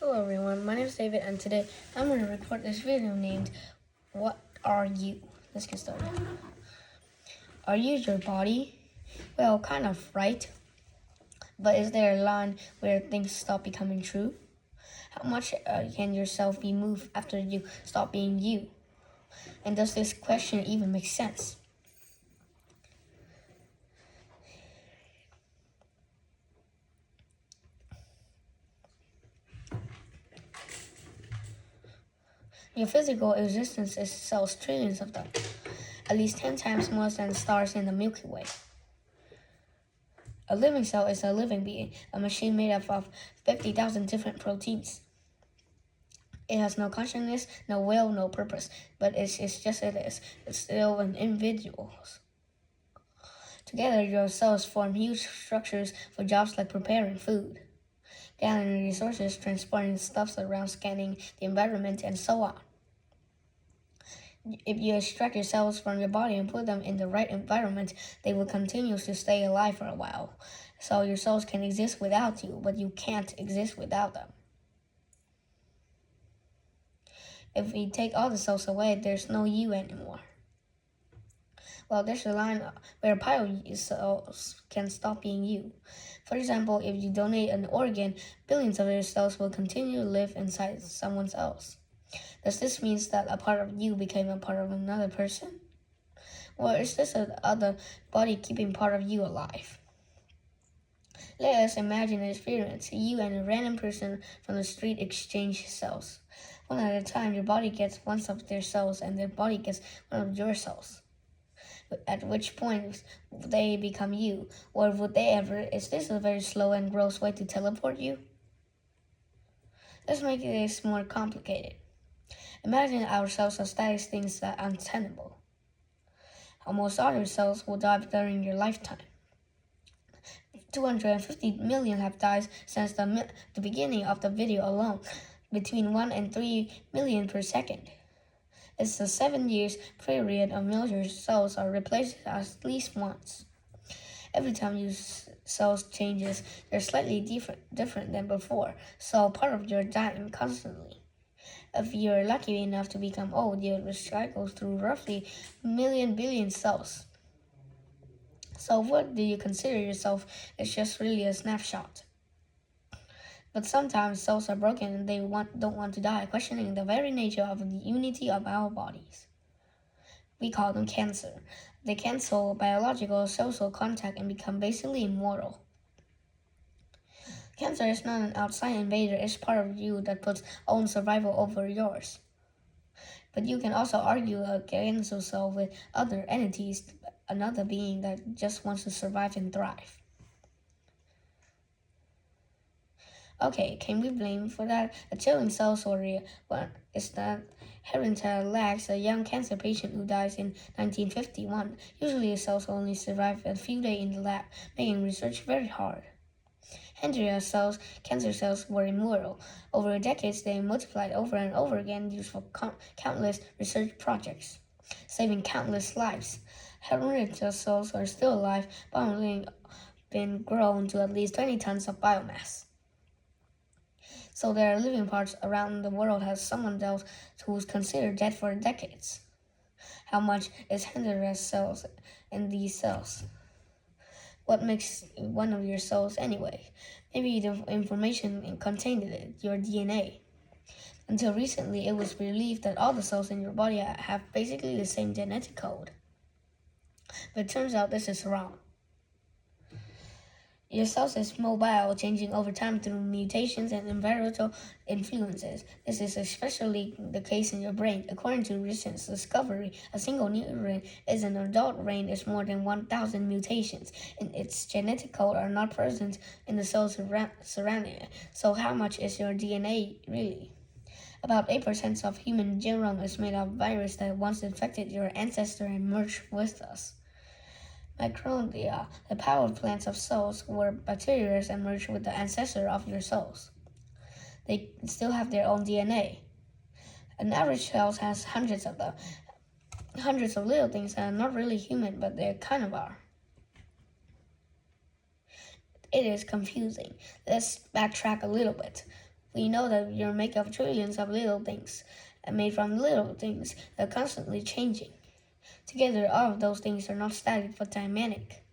Hello everyone, my name is David and today I'm going to record this video named What Are You? Let's get started. Are you your body? Well, kind of, right? But is there a line where things stop becoming true? How much can yourself be moved after you stop being you? And does this question even make sense? Your physical existence itself trillions of them, at least 10 times more than stars in the Milky Way. A living cell is a living being, a machine made up of 50,000 different proteins. It has no consciousness, no will, no purpose, but it's just it is. It's still an individual. Together, your cells form huge structures for jobs like preparing food, gathering resources, transporting stuffs around, scanning the environment, and so on. If you extract your cells from your body and put them in the right environment, they will continue to stay alive for a while. So your cells can exist without you, but you can't exist without them. If we take all the cells away, there's no you anymore. Well, there's a line where part of your cells can stop being you. For example, if you donate an organ, billions of your cells will continue to live inside someone else. Does this mean that a part of you became a part of another person? Or is this another body keeping part of you alive? Let us imagine an experience. You and a random person from the street exchange cells. One at a time, your body gets one of their cells and their body gets one of your cells. At which point they become you, or would they ever? Is this a very slow and gross way to teleport you? Let's make this more complicated. Imagine ourselves as static things that are untenable. Almost all your cells will die during your lifetime. 250 million have died since the beginning of the video alone, between 1 and 3 million per second. It's a 7 years period of your cells are replaced at least once. Every time your cells changes, they're slightly different than before, so part of your dying constantly. If you're lucky enough to become old, you'll recycle through roughly a million billion cells. So what do you consider yourself is just really a snapshot. But sometimes cells are broken and they don't want to die, questioning the very nature of the unity of our bodies. We call them cancer. They cancel biological social contact and become basically immortal. Cancer is not an outside invader, it's part of you that puts own survival over yours. But you can also argue a cancer cell with other entities, another being that just wants to survive and thrive. Okay, can we blame for that? A chilling cell story is that Henrietta Lacks, a young cancer patient who dies in 1951. Usually his cells only survive a few days in the lab, making research very hard. Henrietta's cancer cells were immortal. Over decades, they multiplied over and over again, used for countless research projects, saving countless lives. Henrietta's cells are still alive, but only been grown to at least 20 tons of biomass. So there are living parts around the world has someone else who's considered dead for decades. How much is Henrietta's cells in these cells? What makes one of your cells anyway? Maybe the information contained in it, your DNA. Until recently, it was believed that all the cells in your body have basically the same genetic code. But it turns out this is wrong. Your cells is mobile, changing over time through mutations and environmental influences. This is especially the case in your brain. According to recent discovery, a single neuron in an adult brain is more than 1,000 mutations, and its genetic code are not present in the cells surrounding it. So how much is your DNA really? About 8% of human genome is made of virus that once infected your ancestor and merged with us. Mitochondria, the power plants of cells, were bacteria and merged with the ancestor of your cells. They still have their own DNA. An average cell has hundreds of them, hundreds of little things that are not really human, but they kind of are. It is confusing. Let's backtrack a little bit. We know that we are made of trillions of little things, and made from little things that are constantly changing. Together, all of those things are not static but dynamic.